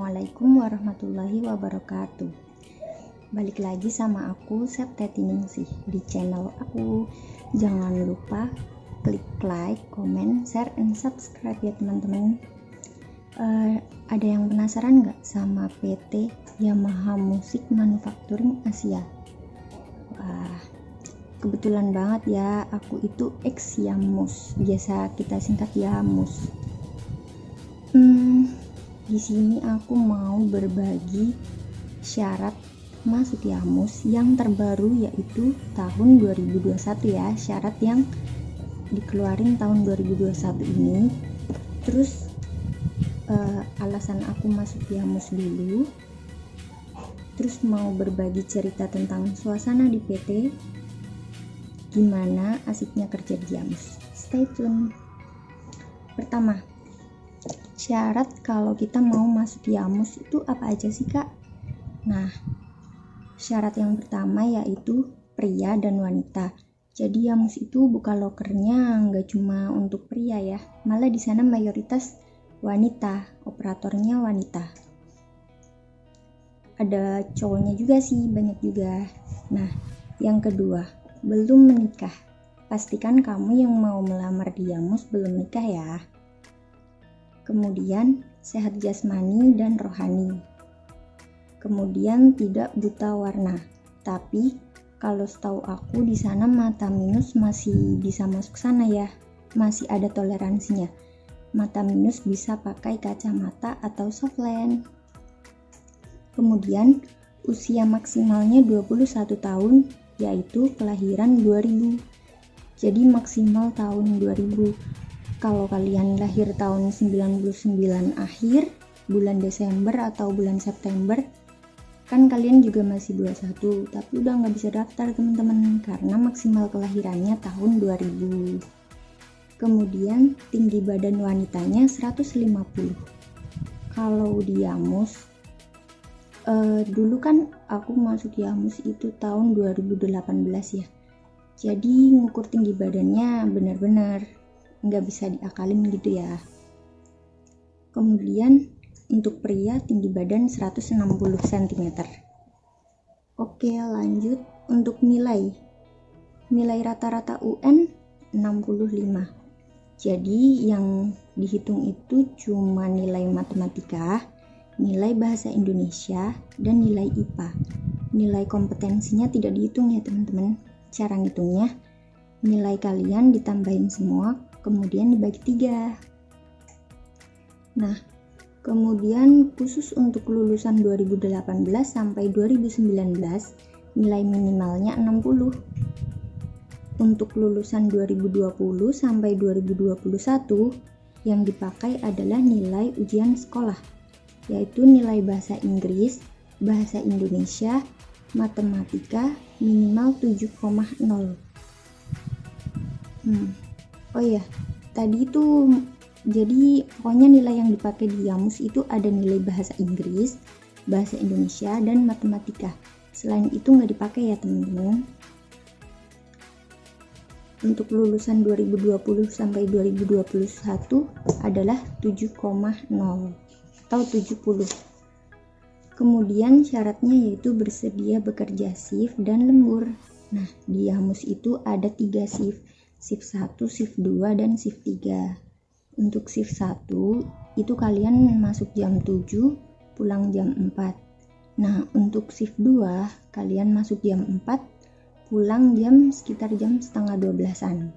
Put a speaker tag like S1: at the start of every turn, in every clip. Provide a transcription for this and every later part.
S1: Assalamualaikum warahmatullahi wabarakatuh. Balik lagi sama aku Septetiningsih di channel aku. Jangan lupa klik like, comment, share, and subscribe ya teman-teman. Ada yang penasaran nggak sama PT Yamaha Music Manufacturing Asia? Wah, kebetulan banget ya, aku itu ex Yamus, biasa kita singkat Yamus. Di sini aku mau berbagi syarat masuk Yamus yang terbaru, yaitu tahun 2021 ya, syarat yang dikeluarin tahun 2021 ini. Terus alasan aku masuk Yamus dulu, terus mau berbagi cerita tentang suasana di PT, gimana asiknya kerja di Yamus. Stay tune. Pertama, syarat kalau kita mau masuk Yamus itu apa aja sih kak? Nah, syarat yang pertama yaitu pria dan wanita. Jadi Yamus itu buka lokernya nggak cuma untuk pria ya, malah di sana mayoritas wanita, operatornya wanita. Ada cowoknya juga sih, banyak juga. Nah, yang kedua, belum menikah. Pastikan kamu yang mau melamar di Yamus belum nikah ya. Kemudian sehat jasmani dan rohani. Kemudian tidak buta warna. Tapi kalau setahu aku di sana mata minus masih bisa masuk sana ya. Masih ada toleransinya. Mata minus bisa pakai kacamata atau softland. Kemudian usia maksimalnya 21 tahun, yaitu kelahiran 2000. Jadi maksimal tahun 2000. Kalau kalian lahir tahun 99 akhir, bulan Desember atau bulan September, kan kalian juga masih 21, tapi udah nggak bisa daftar teman-teman, karena maksimal kelahirannya tahun 2000. Kemudian tinggi badan wanitanya 150. Kalau di Yamus, dulu kan aku masuk Yamus itu tahun 2018 ya, jadi ngukur tinggi badannya benar-benar nggak bisa diakalin gitu ya. Kemudian untuk pria tinggi badan 160 cm. Oke, lanjut untuk nilai rata-rata UN 65. Jadi yang dihitung itu cuma nilai matematika, nilai bahasa Indonesia, dan nilai IPA. Nilai kompetensinya tidak dihitung ya teman-teman. Cara ngitungnya, nilai kalian ditambahin semua, kemudian dibagi 3. Nah, kemudian khusus untuk lulusan 2018 sampai 2019, nilai minimalnya 60. Untuk lulusan 2020 sampai 2021, yang dipakai adalah nilai ujian sekolah, yaitu nilai bahasa Inggris, bahasa Indonesia, matematika minimal 7,0. Oh iya, tadi itu jadi pokoknya nilai yang dipakai di Yamus itu ada nilai bahasa Inggris, bahasa Indonesia, dan matematika. Selain itu nggak dipakai ya teman-teman. Untuk lulusan 2020 sampai 2021 adalah 7,0 atau 70. Kemudian syaratnya yaitu bersedia bekerja shift dan lembur. Nah, di Yamus itu ada 3 shift. Shift 1, shift 2, dan shift 3. Untuk shift 1 itu kalian masuk jam 7, pulang jam 4. Nah, untuk shift 2 kalian masuk jam 4, pulang sekitar jam setengah 12-an.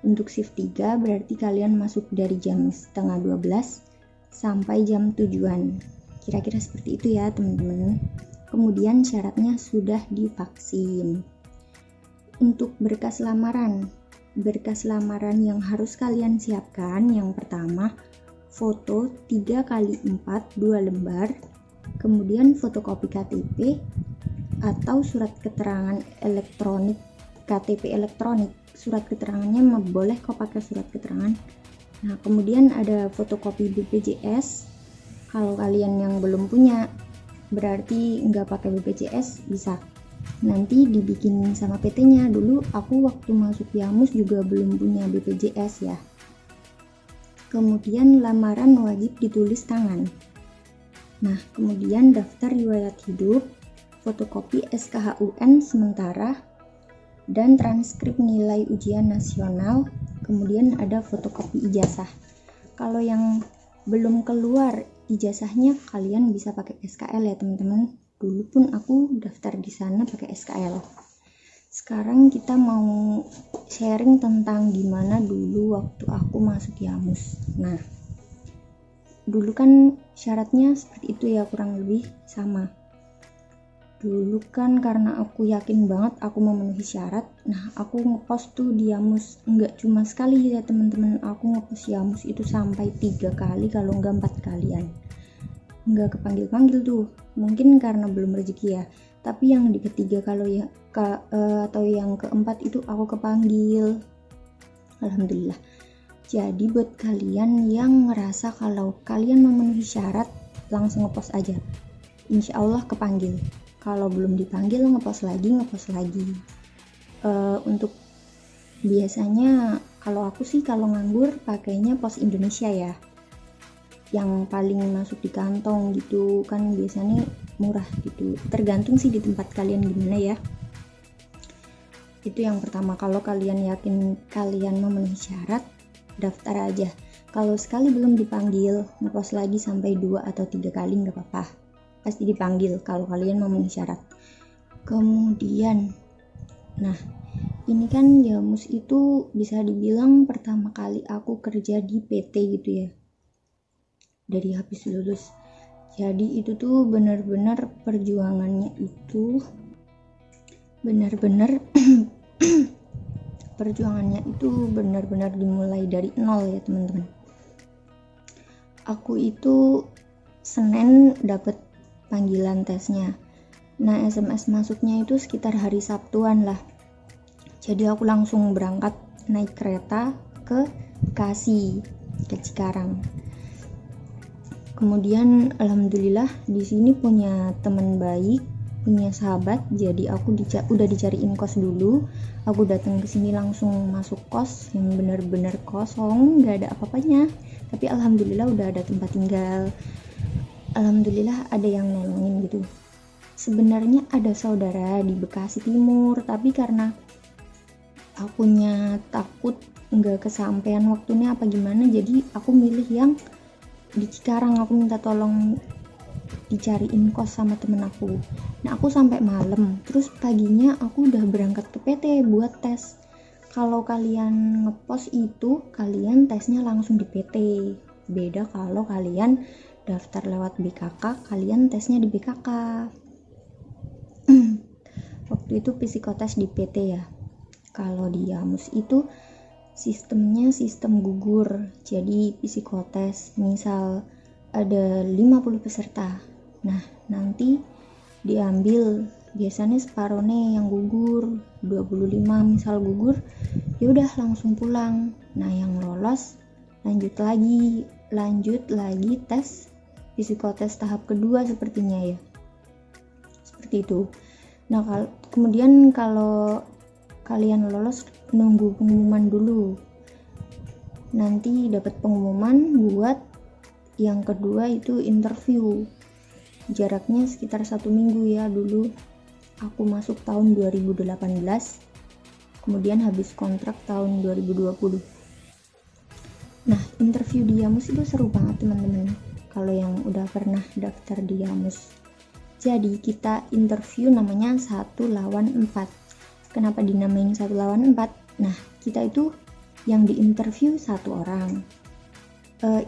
S1: Untuk shift 3 berarti kalian masuk dari jam setengah 12 sampai jam 7-an. Kira-kira seperti itu ya teman-teman. Kemudian syaratnya sudah divaksin. Untuk berkas lamaran yang harus kalian siapkan, yang pertama foto 3x4 2 lembar, kemudian fotokopi KTP atau surat keterangan elektronik, KTP elektronik. Surat keterangannya boleh kok pakai surat keterangan. Nah, kemudian ada fotokopi BPJS. Kalau kalian yang belum punya, berarti nggak pakai BPJS, bisa nanti dibikinin sama PT-nya. Dulu aku waktu masuk Yamus juga belum punya BPJS ya. Kemudian lamaran wajib ditulis tangan. Nah, kemudian daftar riwayat hidup, fotokopi SKHUN sementara, dan transkrip nilai ujian nasional, kemudian ada fotokopi ijazah. Kalau yang belum keluar ijazahnya, kalian bisa pakai SKL ya teman-teman. Dulu pun aku daftar di sana pakai SKL. Sekarang kita mau sharing tentang gimana dulu waktu aku masuk Yamus. Nah, dulu kan syaratnya seperti itu ya, kurang lebih sama. Dulu kan karena aku yakin banget aku memenuhi syarat, nah aku ngepost tuh di Yamus, nggak cuma sekali ya teman-teman, aku ngepost Yamus itu sampai 3 kali kalau nggak 4 kalian. Nggak kepanggil-panggil tuh, mungkin karena belum rezeki ya. Tapi yang di ketiga kalau ya atau yang keempat itu aku kepanggil, alhamdulillah. Jadi buat kalian yang ngerasa kalau kalian memenuhi syarat, langsung ngepost aja, insya Allah kepanggil. Kalau belum dipanggil ngepost lagi. Untuk biasanya kalau aku sih kalau nganggur pakainya Pos Indonesia ya, yang paling masuk di kantong gitu kan, biasanya murah gitu, tergantung sih di tempat kalian gimana ya. Itu yang pertama. Kalau kalian yakin kalian memenuhi syarat, daftar aja. Kalau sekali belum dipanggil, ngepost lagi sampai 2 atau 3 kali nggak apa-apa, pasti dipanggil kalau kalian memenuhi syarat. Kemudian, nah ini kan Yamus itu bisa dibilang pertama kali aku kerja di PT gitu ya, dari habis lulus. Jadi itu tuh benar-benar perjuangannya itu benar-benar dimulai dari nol ya teman-teman. Aku itu Senin dapet panggilan tesnya. Nah, SMS masuknya itu sekitar hari Sabtuan lah. Jadi aku langsung berangkat naik kereta ke Bekasi, ke Cikarang. Kemudian alhamdulillah di sini punya teman baik, punya sahabat. Jadi aku udah dicariin kos dulu. Aku datang ke sini langsung masuk kos yang benar-benar kosong, nggak ada apa-apanya. Tapi alhamdulillah udah ada tempat tinggal. Alhamdulillah ada yang nolongin gitu. Sebenarnya ada saudara di Bekasi Timur, tapi karena akunya takut nggak kesampean waktunya apa gimana, jadi aku milih yang di Cikarang. Aku minta tolong dicariin kos sama temen aku. Nah aku sampai malam, terus paginya aku udah berangkat ke PT buat tes. Kalau kalian ngepost itu kalian tesnya langsung di PT, beda kalau kalian daftar lewat BKK, kalian tesnya di BKK. Waktu itu psikotes di PT ya. Kalau di Yamus itu sistemnya sistem gugur. Jadi psikotes misal ada 50 peserta. Nah, nanti diambil biasanya separohnya yang gugur, 25 misal gugur, ya udah langsung pulang. Nah, yang lolos lanjut lagi tes psikotes tahap kedua sepertinya ya, seperti itu. Nah kemudian kalau kalian lolos nunggu pengumuman dulu, nanti dapat pengumuman buat yang kedua itu interview. Jaraknya sekitar 1 minggu ya. Dulu aku masuk tahun 2018, kemudian habis kontrak tahun 2020. Nah interview di Yamus itu seru banget teman-teman, kalau yang udah pernah daftar di Yamus. Jadi kita interview namanya 1 lawan 4. Kenapa dinamain 1 lawan 4? Nah kita itu yang diinterview 1 orang.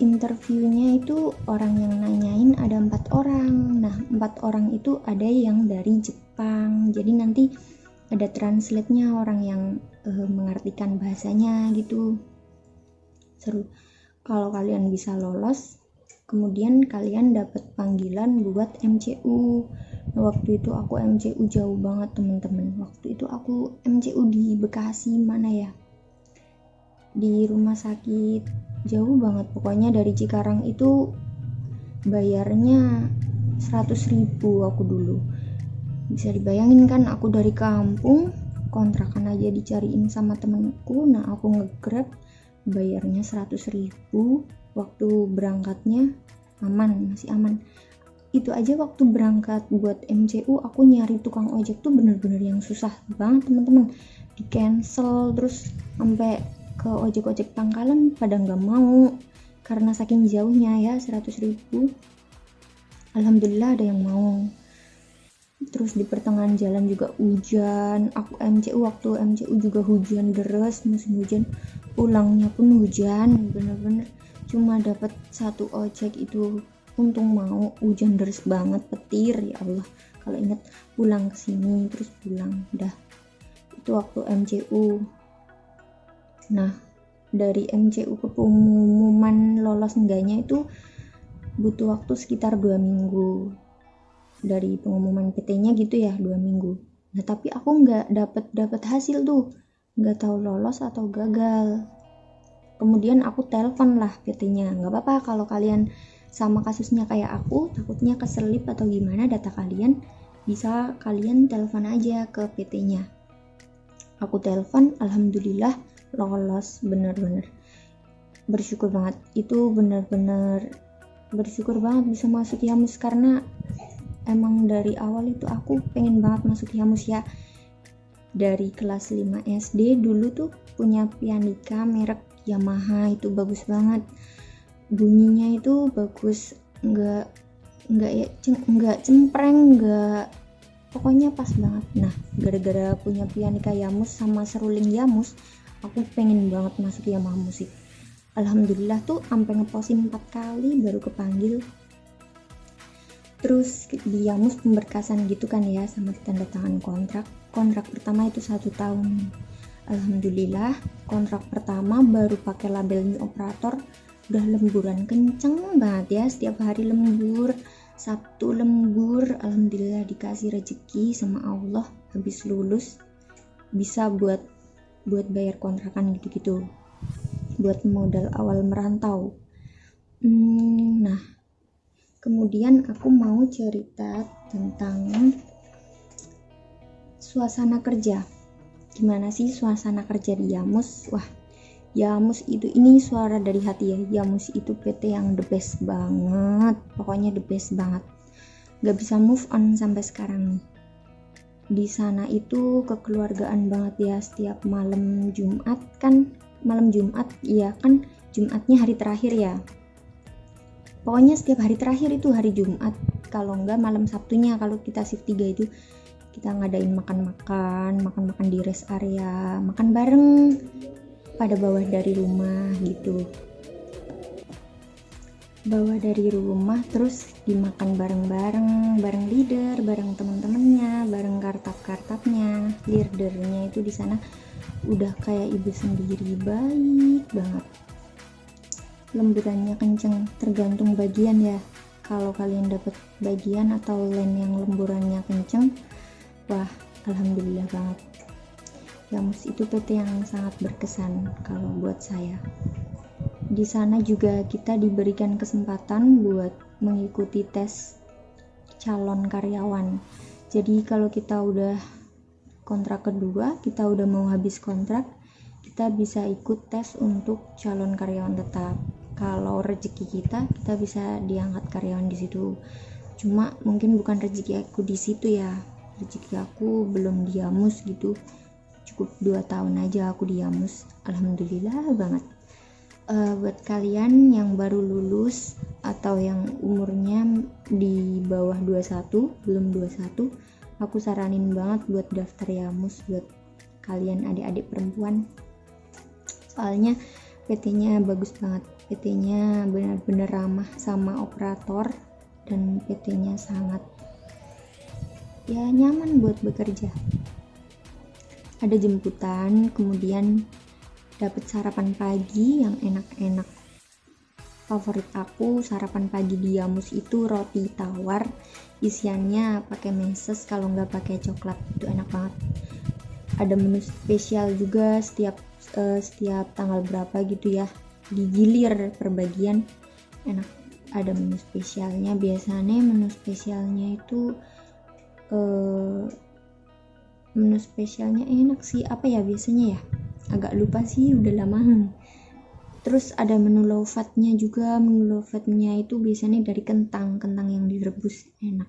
S1: Interviewnya itu orang yang nanyain ada 4 orang. Nah 4 orang itu ada yang dari Jepang, jadi nanti ada translate-nya, orang yang mengartikan bahasanya gitu. Seru. Kalau kalian bisa lolos, kemudian kalian dapat panggilan buat MCU. Nah, waktu itu aku MCU jauh banget teman-teman. Waktu itu aku MCU di Bekasi mana ya, di rumah sakit jauh banget. Pokoknya dari Cikarang itu bayarnya 100.000 aku dulu. Bisa dibayangin kan, aku dari kampung, kontrakan aja dicariin sama temenku. Nah aku nge-grab bayarnya 100.000. Waktu berangkatnya masih aman. itu aja waktu berangkat buat MCU aku nyari tukang ojek tuh bener-bener yang susah banget teman-teman, di cancel, terus sampai ke ojek-ojek pangkalan pada nggak mau karena saking jauhnya ya, 100.000. Alhamdulillah ada yang mau. Terus di pertengahan jalan juga hujan, aku waktu MCU juga hujan deras, musim hujan, pulangnya pun hujan, bener-bener cuma dapat satu ojek itu, untung mau, hujan deras banget, petir, ya Allah kalau inget pulang kesini terus pulang. Udah itu waktu MCU. Nah dari MCU ke pengumuman lolos enggaknya itu butuh waktu sekitar 2 minggu. Dari pengumuman PT-nya gitu ya, 2 minggu. Nah tapi aku nggak dapet hasil tuh, nggak tahu lolos atau gagal. Kemudian aku telepon lah PT-nya, nggak apa-apa kalau kalian sama kasusnya kayak aku, takutnya keselip atau gimana data kalian, bisa kalian telepon aja ke PT-nya. Aku telepon, alhamdulillah lolos, bener-bener bersyukur banget. Itu bener-bener bersyukur banget bisa masuk Yamus, karena emang dari awal itu aku pengen banget masuk Yamus ya. Dari kelas 5 SD dulu tuh punya pianika merek Yamaha, itu bagus banget, bunyinya itu bagus, nggak cempreng, nggak, pokoknya pas banget. Nah gara-gara punya pianika Yamus sama seruling Yamus, aku pengen banget masuk Yamaha Musik. Alhamdulillah tuh sampai ngeposin 4 kali baru kepanggil. Terus di Yamus pemberkasan gitu kan ya, sama tanda tangan kontrak pertama itu 1 tahun. Alhamdulillah kontrak pertama baru pakai label new operator, udah lemburan kenceng banget ya, setiap hari lembur, Sabtu lembur. Alhamdulillah dikasih rezeki sama Allah, habis lulus bisa buat bayar kontrakan gitu-gitu, buat modal awal merantau. Nah kemudian aku mau cerita tentang suasana kerja. Gimana sih suasana kerja di Yamus? Wah, Yamus itu, ini suara dari hati ya, Yamus itu PT yang the best banget, pokoknya the best banget. Gak bisa move on sampai sekarang nih. Di sana itu kekeluargaan banget ya, setiap malam Jumat ya kan, Jumatnya hari terakhir ya. Pokoknya setiap hari terakhir itu hari Jumat, kalau enggak malam Sabtunya. Kalau kita shift 3 itu kita ngadain makan di rest area, makan bareng pada bawa dari rumah gitu, bawa dari rumah terus dimakan bareng leader, bareng teman-temannya, bareng kartap-kartapnya. Leadernya itu di sana udah kayak ibu sendiri, baik banget. Lemburannya kenceng, tergantung bagian ya. Kalau kalian dapat bagian atau lane yang lemburannya kenceng, wah alhamdulillah banget. Yamus itu PT yang sangat berkesan kalau buat saya. Di sana juga kita diberikan kesempatan buat mengikuti tes calon karyawan. Jadi kalau kita udah kontrak kedua, kita udah mau habis kontrak, kita bisa ikut tes untuk calon karyawan tetap. Kalau rezeki kita bisa diangkat karyawan di situ. Cuma mungkin bukan rezeki aku di situ ya. Rezeki aku belum di Yamus gitu. Cukup 2 tahun aja aku di Yamus. Alhamdulillah banget. Buat kalian yang baru lulus atau yang umurnya di bawah 21, belum 21, aku saranin banget buat daftar Yamus buat kalian adik-adik perempuan. Soalnya PT-nya bagus banget. PT-nya benar-benar ramah sama operator, dan PT-nya sangat ya nyaman buat bekerja. Ada jemputan, kemudian dapat sarapan pagi yang enak-enak. Favorit aku sarapan pagi di Yamus itu roti tawar, isiannya pakai meses, kalau nggak pakai coklat, itu enak banget. Ada menu spesial juga setiap tanggal berapa gitu ya, digilir per bagian, enak. Ada menu spesialnya, biasanya menu spesialnya itu menu spesialnya enak sih, apa ya biasanya ya, agak lupa sih, udah lama. Terus ada menu low fatnya juga. Menu low fatnya itu biasanya dari kentang yang direbus, enak.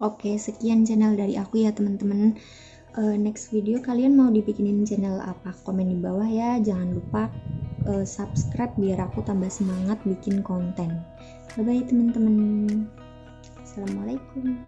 S1: Oke, sekian channel dari aku ya teman-teman. Next video kalian mau dibikinin channel apa? Komen di bawah ya. Jangan lupa subscribe biar aku tambah semangat bikin konten. Bye bye teman-teman. Assalamualaikum.